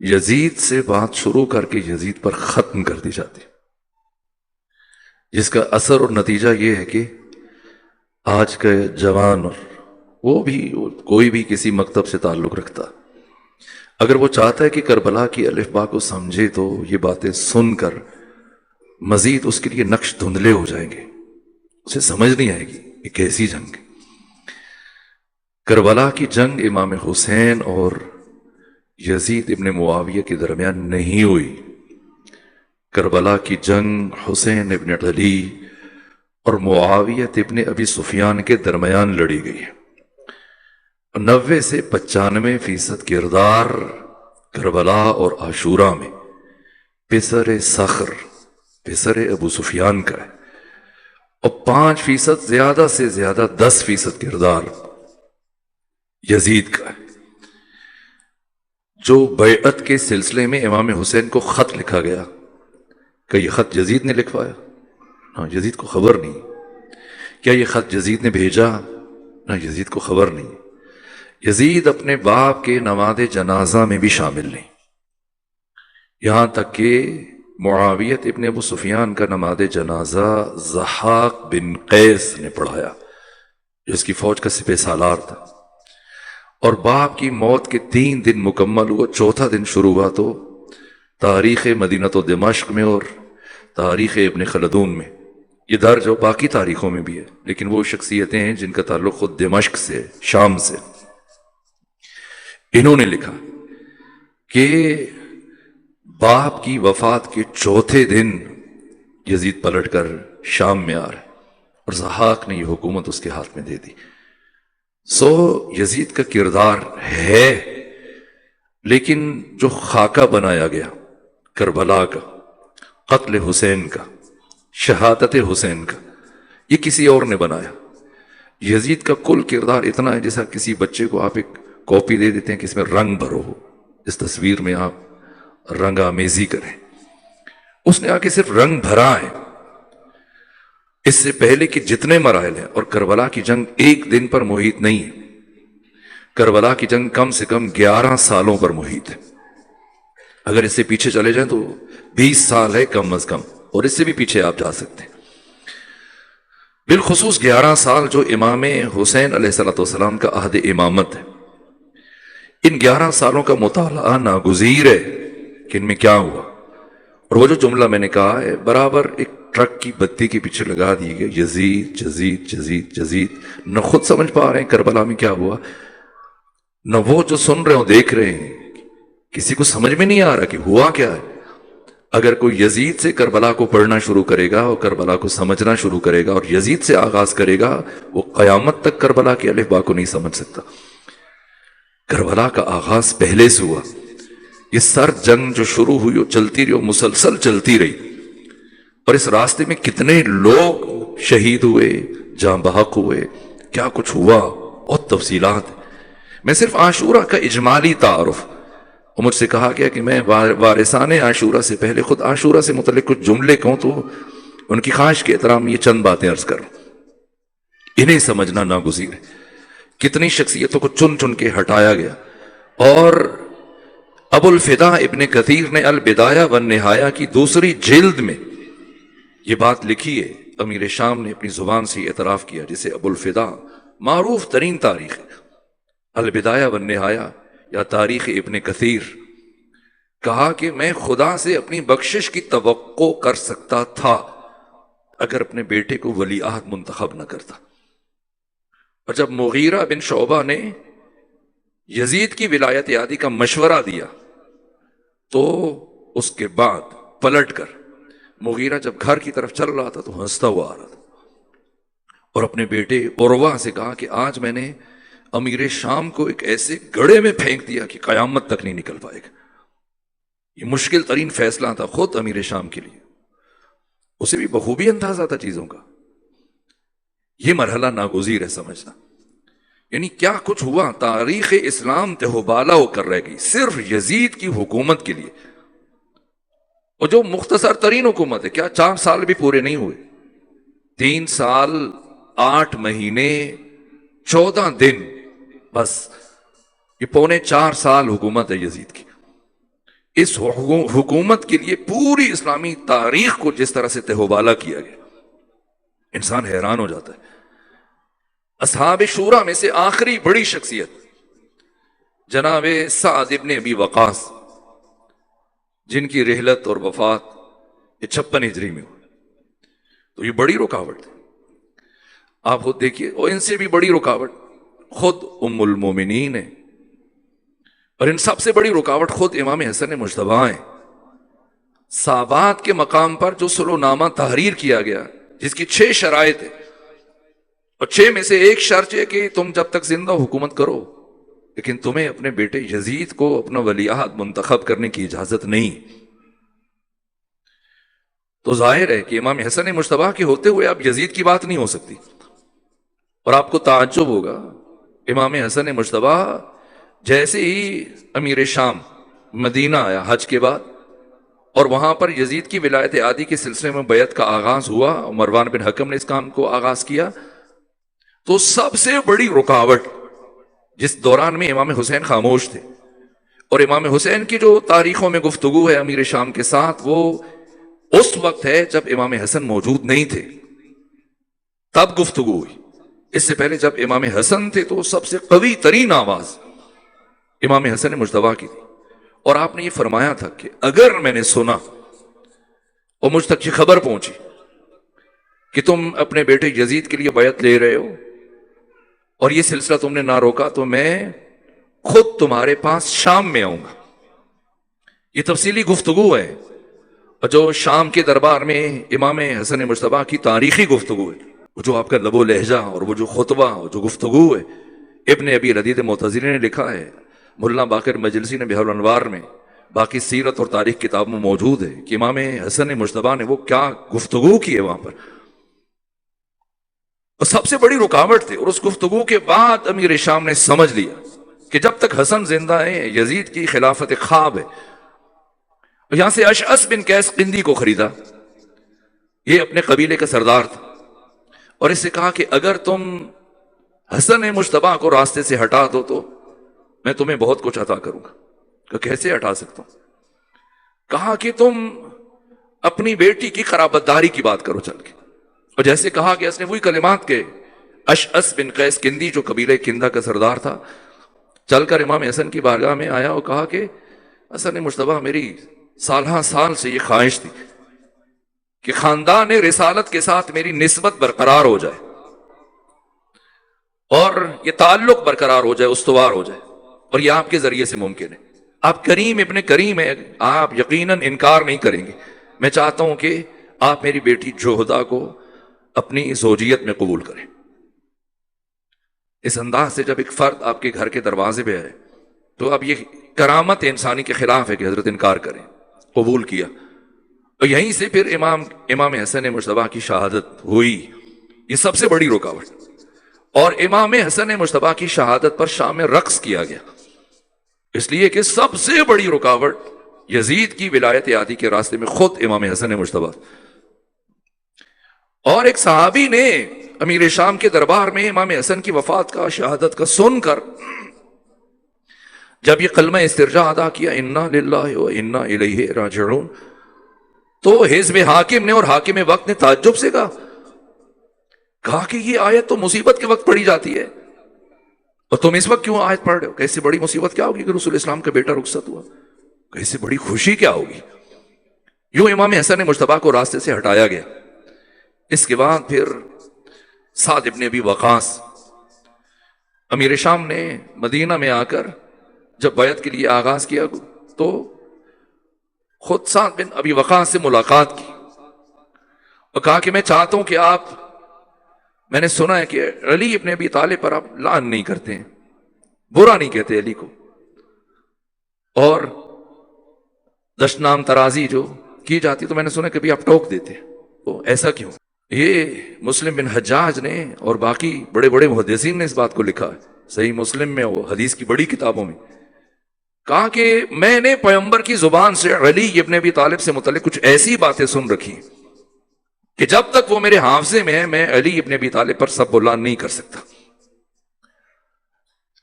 یزید سے بات شروع کر کے یزید پر ختم کر دی جاتی، جس کا اثر اور نتیجہ یہ ہے کہ آج کے جوان اور وہ بھی کوئی بھی کسی مکتب سے تعلق رکھتا، اگر وہ چاہتا ہے کہ کربلا کی الف با کو سمجھے تو یہ باتیں سن کر مزید اس کے لیے نقش دھندلے ہو جائیں گے، اسے سمجھ نہیں آئے گی یہ کیسی جنگ ہے۔ کربلا کی جنگ امام حسین اور یزید ابن معاویہ کے درمیان نہیں ہوئی، کربلا کی جنگ حسین ابن علی اور معاویہ ابن ابی سفیان کے درمیان لڑی گئی ہے۔ 90 سے 95% کردار کربلا اور عاشورہ میں پسر صخر، پسر ابو سفیان کا ہے، اور 5% زیادہ سے زیادہ 10% کردار یزید کا ہے۔ جو بیعت کے سلسلے میں امام حسین کو خط لکھا گیا، کہ یہ خط یزید نے لکھوایا؟ ہاں، یزید کو خبر نہیں۔ کیا یہ خط یزید نے بھیجا؟ نہ، یزید کو خبر نہیں۔ یزید اپنے باپ کے نماز جنازہ میں بھی شامل نہیں، یہاں تک کہ معاویہ ابن ابو سفیان کا نماز جنازہ ضحاک بن قیس نے پڑھایا، جو اس کی فوج کا سپہ سالار تھا، اور باپ کی موت کے 3 دن مکمل ہوا، چوتھا دن شروع ہوا تو تاریخ مدینہ و دمشق میں اور تاریخ ابن خلدون میں یہ درج اور باقی تاریخوں میں بھی ہے، لیکن وہ شخصیتیں ہیں جن کا تعلق خود دمشق سے، شام سے۔ انہوں نے لکھا کہ باپ کی وفات کے چوتھے دن یزید پلٹ کر شام میں آ رہے اور ضحاک نے یہ حکومت اس کے ہاتھ میں دے دی۔ سو یزید کا کردار ہے، لیکن جو خاکہ بنایا گیا کربلا کا، قتل حسین کا، شہادت حسین کا، یہ کسی اور نے بنایا۔ یزید کا کل کردار اتنا ہے جیسا کسی بچے کو آپ ایک کاپی دے دیتے ہیں کہ اس میں رنگ بھرو، اس تصویر میں آپ رنگ آمیزی کریں، اس نے آ کے صرف رنگ بھرا ہے۔ اس سے پہلے کہ جتنے مراحل ہیں، اور کربلا کی جنگ ایک دن پر محیط نہیں ہے، کربلا کی جنگ کم سے کم 11 سالوں پر محیط ہے۔ اگر اس سے پیچھے چلے جائیں تو 20 سال ہے کم از کم، اور اس سے بھی پیچھے آپ جا سکتے ہیں۔ بالخصوص 11 سال جو امام حسین علیہ السلام کا عہد امامت ہے، ان 11 سالوں کا مطالعہ ناگزیر ہے کہ ان میں کیا ہوا۔ اور وہ جو جملہ میں نے کہا ہے، برابر ایک ٹرک کی بتی کے پیچھے لگا دی گئی، یزید یزید یزید یزید، نہ خود سمجھ پا رہے ہیں کربلا میں کیا ہوا، نہ وہ جو سن رہے ہوں دیکھ رہے ہیں، کسی کو سمجھ میں نہیں آ رہا کہ ہوا کیا ہے۔ اگر کوئی یزید سے کربلا کو پڑھنا شروع کرے گا اور کربلا کو سمجھنا شروع کرے گا اور یزید سے آغاز کرے گا، وہ قیامت تک کربلا کی الف با کو نہیں سمجھ سکتا۔ کربلا کا آغاز پہلے سے ہوا، یہ سر جنگ جو شروع ہوئی وہ چلتی رہی، وہ مسلسل چلتی رہی، اور اس راستے میں کتنے لوگ شہید ہوئے، جاں بحق ہوئے، کیا کچھ ہوا، بہت تفصیلات۔ میں صرف عاشورہ کا اجمالی تعارف، اور مجھ سے کہا گیا کہ میں وارثان عاشورہ سے پہلے خود عاشورہ سے متعلق کچھ جملے کہوں تو ان کی خواہش کے احترام یہ چند باتیں عرض کروں، انہیں سمجھنا ناگزیر ہے۔ کتنی شخصیتوں کو چن چن کے ہٹایا گیا، اور ابو الفدا ابن کثیر نے البدایہ والنہایہ کی 2 جلد میں یہ بات لکھی ہے، امیر شام نے اپنی زبان سے اعتراف کیا، جسے ابو الفدا معروف ترین تاریخ ہے البدایہ والنہایہ یا تاریخ ابن کثیر، کہا کہ میں خدا سے اپنی بخشش کی توقع کر سکتا تھا اگر اپنے بیٹے کو ولی عہد منتخب نہ کرتا۔ اور جب مغیرہ بن شعبہ نے یزید کی ولایت عہدی کا مشورہ دیا تو اس کے بعد پلٹ کر مغیرہ جب گھر کی طرف چل رہا تھا تو ہنستا ہوا آ رہا تھا، اور اپنے بیٹے عروہ سے کہا کہ آج میں نے امیر شام کو ایک ایسے گڑھے میں پھینک دیا کہ قیامت تک نہیں نکل پائے گا۔ یہ مشکل ترین فیصلہ تھا خود امیر شام کے لیے، اسے بھی بخوبی اندازہ تھا چیزوں کا۔ یہ مرحلہ ناگزیر ہے سمجھنا، یعنی کیا کچھ ہوا، تاریخ اسلام تہوبالا ہو کر رہ گئی صرف یزید کی حکومت کے لیے، اور جو مختصر ترین حکومت ہے، کیا 4 سال بھی پورے نہیں ہوئے، 3 سال 8 مہینے 14 دن، بس یہ 3.25 سال حکومت ہے یزید کی۔ اس حکومت کے لیے پوری اسلامی تاریخ کو جس طرح سے تہوبالا کیا گیا، انسان حیران ہو جاتا ہے۔ اصحاب شورا میں سے آخری بڑی شخصیت جناب سعد ابن ابی وقاص، جن کی رحلت اور وفات 56 ہجری میں ہوئی، تو یہ بڑی رکاوٹ ہے۔ آپ خود دیکھیے، اور ان سے بھی بڑی رکاوٹ خود ام المومنین ہے، اور ان سب سے بڑی رکاوٹ خود امام حسن مجتبیٰ ہیں۔ صحابات کے مقام پر جو سلو نامہ تحریر کیا گیا، جس کی 6 شرائط ہے، اور 6 میں سے ایک شرط ہے کہ تم جب تک زندہ حکومت کرو، لیکن تمہیں اپنے بیٹے یزید کو اپنا ولی عہد منتخب کرنے کی اجازت نہیں۔ تو ظاہر ہے کہ امام حسن مجتبیٰ کے ہوتے ہوئے اب یزید کی بات نہیں ہو سکتی۔ اور آپ کو تعجب ہوگا، امام حسن مجتبیٰ جیسے ہی امیر شام مدینہ آیا حج کے بعد، اور وہاں پر یزید کی ولایت عادی کے سلسلے میں بیعت کا آغاز ہوا، مروان بن حکم نے اس کام کو آغاز کیا، تو سب سے بڑی رکاوٹ جس دوران میں امام حسین خاموش تھے، اور امام حسین کی جو تاریخوں میں گفتگو ہے امیر شام کے ساتھ، وہ اس وقت ہے جب امام حسن موجود نہیں تھے، تب گفتگو ہوئی۔ اس سے پہلے جب امام حسن تھے تو سب سے قوی ترین آواز امام حسن مجتبیٰ کی تھی، اور آپ نے یہ فرمایا تھا کہ اگر میں نے سنا اور مجھ تک یہ خبر پہنچی کہ تم اپنے بیٹے یزید کے لیے بیعت لے رہے ہو اور یہ سلسلہ تم نے نہ روکا، تو میں خود تمہارے پاس شام میں آؤں گا۔ یہ تفصیلی گفتگو ہے، اور جو شام کے دربار میں امام حسن مجتبیٰ کی تاریخی گفتگو ہے، وہ جو آپ کا لب و لہجہ اور وہ جو خطبہ اور جو گفتگو ہے، ابن ابی ردید معتزلی نے لکھا ہے، ملا باقر مجلسی نے بحر الانوار میں، باقی سیرت اور تاریخ کتاب میں موجود ہے کہ امام حسن مجتبیٰ نے وہ کیا گفتگو کی ہے وہاں پر، اور سب سے بڑی رکاوٹ تھی۔ اور اس گفتگو کے بعد امیر شام نے سمجھ لیا کہ جب تک حسن زندہ ہے یزید کی خلافت خواب ہے۔ اور یہاں سے اشعث بن قیس قندی کو خریدا، یہ اپنے قبیلے کا سردار تھا، اور اس سے کہا کہ اگر تم حسن مجتبیٰ کو راستے سے ہٹا دو تو میں تمہیں بہت کچھ عطا کروں گا۔ کہ کیسے ہٹا سکتا ہوں؟ کہا کہ تم اپنی بیٹی کی قرابت داری کی بات کرو چل کے، اور جیسے کہا کہ اس نے وہی کلمات کے اشعث بن قیس کندی جو قبیلہ کندہ کا سردار تھا، چل کر امام حسن کی بارگاہ میں آیا اور کہا کہ حسن مجتبیٰ، میری سالہ سال سے یہ خواہش تھی کہ خاندان رسالت کے ساتھ میری نسبت برقرار ہو جائے اور یہ تعلق برقرار ہو جائے، استوار ہو جائے، اور یہ آپ کے ذریعے سے ممکن ہے۔ آپ کریم ابن کریم ہیں، آپ یقیناً انکار نہیں کریں گے۔ میں چاہتا ہوں کہ آپ میری بیٹی جوہدہ کو اپنی زوجیت میں قبول کریں۔ اس انداز سے جب ایک فرد آپ کے گھر کے دروازے پہ آئے تو اب یہ کرامت انسانی کے خلاف ہے کہ حضرت انکار کریں۔ قبول کیا، اور یہیں سے پھر امام حسن مجتبیٰ کی شہادت ہوئی۔ یہ سب سے بڑی رکاوٹ، اور امام حسن مجتبیٰ کی شہادت پر شام میں رقص کیا گیا، اس لیے کہ سب سے بڑی رکاوٹ یزید کی ولایت عادی کے راستے میں خود امام حسن مجتبیٰ۔ اور ایک صحابی نے امیر شام کے دربار میں امام حسن کی وفات کا، شہادت کا سن کر جب یہ کلمہ استرجاع ادا کیا، انا للہ و انا الیہ راجعون، تو حزب حاکم نے اور حاکم وقت نے تعجب سے کہا کہ یہ آیت تو مصیبت کے وقت پڑھی جاتی ہے، اور تم اس وقت کیوں آیت پڑھ رہے ہو؟ کیسے بڑی مصیبت کیا ہوگی کہ رسول اسلام کا بیٹا رخصت ہوا؟ کیسے بڑی خوشی کیا ہوگی؟ یوں امام حسن مجتبیٰ کو راستے سے ہٹایا گیا۔ اس کے بعد پھر سعد ابن ابی وقاص، امیر شام نے مدینہ میں آ کر جب بیعت کے لیے آغاز کیا تو خود سعد بن ابی وقاص سے ملاقات کی اور کہا کہ میں چاہتا ہوں کہ میں نے سنا ہے کہ علی ابن ابی طالب پر آپ لعن نہیں کرتے ہیں، برا نہیں کہتے علی کو، اور دشنام ترازی جو کی جاتی تو میں نے سنا کبھی آپ ٹوک دیتے ہیں، تو ایسا کیوں؟ یہ مسلم بن حجاج نے اور باقی بڑے بڑے محدثین نے اس بات کو لکھا ہے، صحیح مسلم میں اور حدیث کی بڑی کتابوں میں، کہا کہ میں نے پیغمبر کی زبان سے علی ابن ابی طالب سے متعلق کچھ ایسی باتیں سن رکھی کہ جب تک وہ میرے حافظے میں ہے میں علی ابن ابی طالب پر سب بلان نہیں کر سکتا۔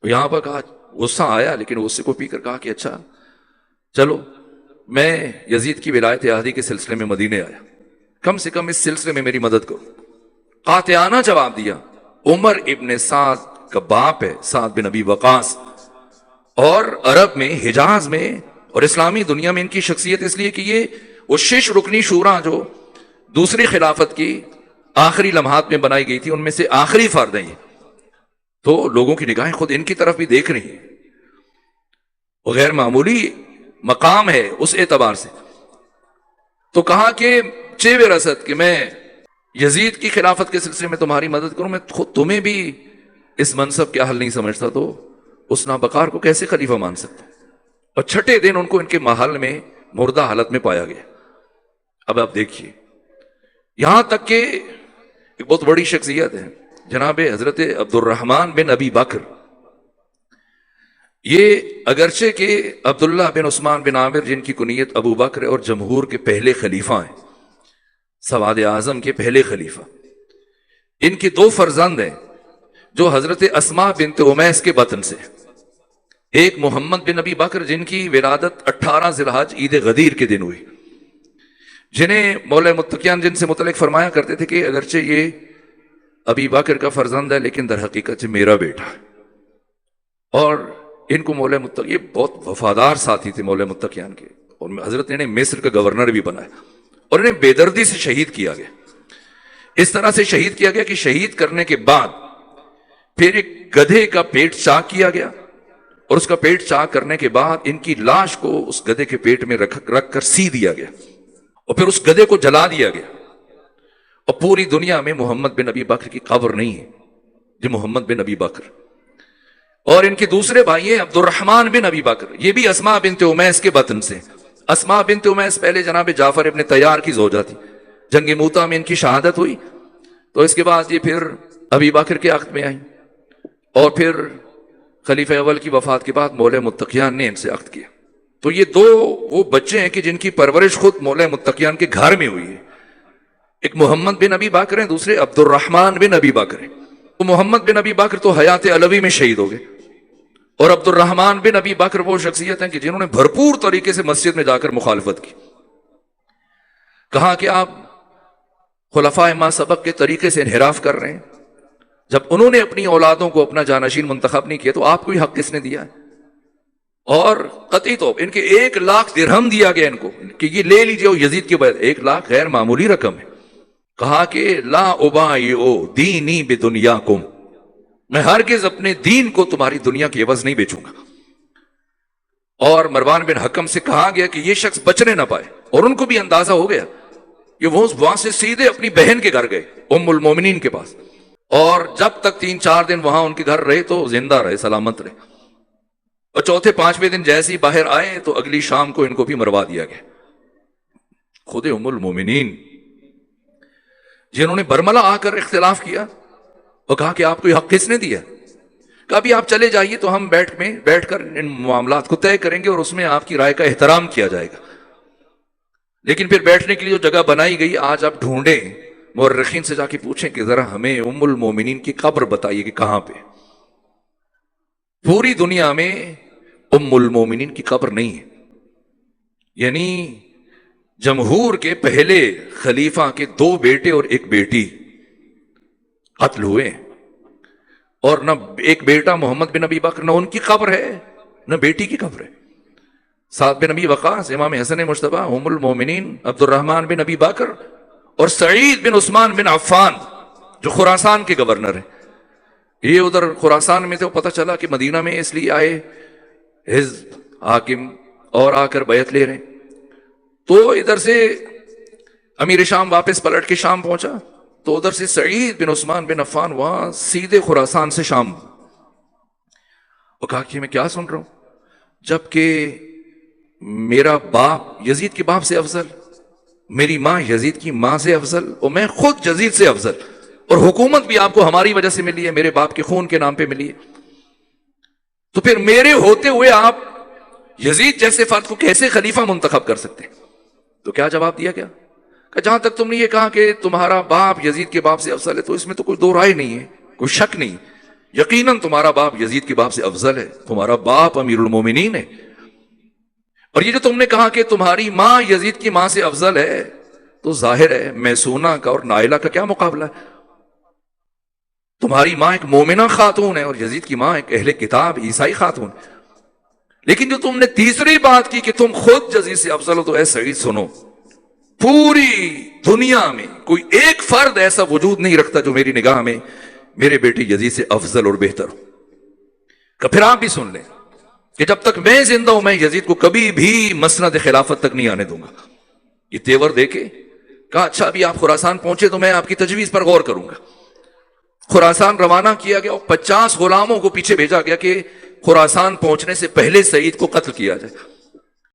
یہاں پر کہا غصہ آیا، لیکن غصے کو پی کر کہا کہ اچھا چلو میں یزید کی ولایت عہدی کے سلسلے میں مدینے آیا، کم سے کم اس سلسلے میں میری مدد کرو۔ قاطعانہ جواب دیا۔ عمر ابن سعد کا باپ ہے سعد بن ابی وقاص، اور عرب میں، حجاز میں اور اسلامی دنیا میں ان کی شخصیت اس لیے کہ یہ وہ 6 رکنی شورا جو دوسری خلافت کی آخری لمحات میں بنائی گئی تھی ان میں سے آخری فرد ہیں یہ، تو لوگوں کی نگاہیں خود ان کی طرف بھی دیکھ رہی ہیں، وہ غیر معمولی مقام ہے اس اعتبار سے۔ تو کہا کہ چیو رسد کہ میں یزید کی خلافت کے سلسلے میں تمہاری مدد کروں، میں خود تمہیں بھی اس منصب کے اہل نہیں سمجھتا، تو اس نابکار کو کیسے خلیفہ مان سکتا؟ اور چھٹے دن ان کو ان کے محل میں مردہ حالت میں پایا گیا۔ اب آپ دیکھیے، یہاں تک کہ ایک بہت بڑی شخصیت ہے جناب حضرت عبد الرحمن بن ابی بکر، یہ اگرچہ کہ عبداللہ بن عثمان بن عامر جن کی کنیت ابو بکر اور جمہور کے پہلے خلیفہ ہیں، سواد اعظم کے پہلے خلیفہ، ان کے 2 فرزند ہیں جو حضرت اسماء بنت امیس کے بطن سے، ایک محمد بن ابی بکر جن کی ولادت 18 ذی الحج عید غدیر کے دن ہوئی، جنہیں مولا متقیان جن سے متعلق فرمایا کرتے تھے کہ اگرچہ یہ ابی بکر کا فرزند ہے لیکن در حقیقت میرا بیٹا ہے۔ اور ان کو مولا متقی، یہ بہت وفادار ساتھی تھے مولا متقیان کے، اور حضرت نے انہیں مصر کا گورنر بھی بنایا، اور انہیں بے دردی سے شہید کیا گیا۔ اس طرح سے شہید کیا گیا کہ شہید کرنے کے بعد پھر ایک گدھے کا پیٹ چاک کیا گیا، اور اس کا پیٹ چاک کرنے کے بعد ان کی لاش کو اس گدھے کے پیٹ میں رکھ کر سی دیا گیا، اور پھر اس گدھے کو جلا دیا گیا۔ اور پوری دنیا میں محمد بن ابی بکر کی قبر نہیں ہے، جو محمد بن ابی بکر، اور ان کے دوسرے بھائی ہیں عبد الرحمن بن ابی بکر، یہ بھی اسماء بنت امیس کے بطن سے۔ اسماء بنت امیس پہلے جناب جعفر ابن طیار کی زوجہ تھی، جنگ موتا میں ان کی شہادت ہوئی، تو اس کے بعد یہ پھر ابی بکر کے عقد میں آئیں، اور پھر خلیفہ اول کی وفات کے بعد مولا متقیان نے ان سے عقد کیا۔ تو یہ 2 وہ بچے ہیں کہ جن کی پرورش خود مولا متقیان کے گھر میں ہوئی ہے، ایک محمد بن ابی بکر ہیں، دوسرے عبد الرحمن بن ابی بکر ہیں۔ تو محمد بن ابی بکر تو حیات علوی میں شہید ہو گئے، اور عبد الرحمن بن ابی بکر وہ شخصیت ہیں کہ جنہوں نے بھرپور طریقے سے مسجد میں جا کر مخالفت کی، کہا کہ آپ خلفائے ما سبق کے طریقے سے انحراف کر رہے ہیں، جب انہوں نے اپنی اولادوں کو اپنا جانشین منتخب نہیں کیا تو آپ کو ہی حق کس نے دیا ہے؟ اور قطعی طور ان کے 1 لاکھ درہم دیا گیا ان کو کہ یہ لے لیجئے، یزید کی وجہ 1 لاکھ غیر معمولی رقم ہے۔ کہا کہ لا ابایعو دینی بدنیاکم، میں ہرگز اپنے دین کو تمہاری دنیا کی عوض نہیں بیچوں گا۔ اور مروان بن حکم سے کہا گیا کہ یہ شخص بچنے نہ پائے، اور ان کو بھی اندازہ ہو گیا کہ وہ وہاں سے سیدھے اپنی بہن کے گھر گئے ام المومنین کے پاس، اور جب تک 3-4 دن وہاں ان کے گھر رہے تو زندہ رہے، سلامت رہے، اور چوتھے 5ویں دن جیسے ہی باہر آئے تو اگلی شام کو ان کو بھی مروا دیا گیا۔ خود ام المومنین جنہوں نے برملا آ کر اختلاف کیا اور کہا کہ آپ کو یہ حق کس نے دیا؟ کہ ابھی آپ چلے جائیے تو ہم بیٹھ کر ان معاملات کو طے کریں گے اور اس میں آپ کی رائے کا احترام کیا جائے گا۔ لیکن پھر بیٹھنے کے لیے جو جگہ بنائی گئی، آج آپ ڈھونڈیں، مورخین سے جا کے پوچھیں کہ ذرا ہمیں ام المومنین کی قبر بتائیے کہ کہاں پہ۔ پوری دنیا میں ام المومنین کی قبر نہیں ہے، یعنی جمہور کے پہلے خلیفہ کے 2 بیٹے اور 1 بیٹی قتل ہوئے، اور نہ ایک بیٹا محمد بن ابی بکر، نہ ان کی قبر ہے نہ بیٹی کی قبر ہے۔ سعد بن ابی وقاص، امام حسن مجتبی، ام المومنین عبد الرحمن بن ابی بکر، اور سعید بن عثمان بن عفان جو خراسان کے گورنر ہیں، یہ ادھر خراسان میں تھے، پتہ چلا کہ مدینہ میں اس لیے آئے حزب حاکم اور آ کر بیعت لے رہے ہیں، تو ادھر سے امیر شام واپس پلٹ کے شام پہنچا، تو ادھر سے سعید بن عثمان بن عفان وہاں سیدھے خراسان سے شام، اور کہا کہ میں کیا سن رہا ہوں، جبکہ میرا باپ یزید کے باپ سے افضل، میری ماں یزید کی ماں سے افضل، اور میں خود یزید سے افضل، اور حکومت بھی آپ کو ہماری وجہ سے ملی ہے، میرے باپ کے خون کے نام پہ ملی ہے، تو پھر میرے ہوتے ہوئے آپ یزید جیسے فرد کو کیسے خلیفہ منتخب کر سکتے ہیں؟ تو کیا جواب دیا گیا کہ جہاں تک تم نے یہ کہا کہ تمہارا باپ یزید کے باپ سے افضل ہے، تو اس میں تو کوئی 2 رائے نہیں ہے، کوئی شک نہیں، یقیناً تمہارا باپ یزید کے باپ سے افضل ہے، تمہارا باپ امیر المومنین ہے، اور یہ جو تم نے کہا کہ تمہاری ماں یزید کی ماں سے افضل ہے، تو ظاہر ہے میسونہ کا اور نائلہ کا کیا مقابلہ ہے؟ تمہاری ماں ایک مومنہ خاتون ہے اور یزید کی ماں ایک اہل کتاب عیسائی خاتون. لیکن جو تم نے تیسری بات کی کہ تم خود یزید سے افضل ہو، تو اے سعید سنو، پوری دنیا میں کوئی ایک فرد ایسا وجود نہیں رکھتا جو میری نگاہ میں میرے بیٹے یزید سے افضل اور بہتر ہو. کہ پھر آپ بھی سن لیں کہ جب تک میں زندہ ہوں میں یزید کو کبھی بھی مسند خلافت تک نہیں آنے دوں گا. یہ تیور دے کے کہا اچھا ابھی آپ خراسان پہنچے تو میں آپ کی تجویز پر غور کروں گا. خراسان روانہ کیا گیا اور 50 غلاموں کو پیچھے بھیجا گیا کہ خراسان پہنچنے سے پہلے سعید کو قتل کیا جائے.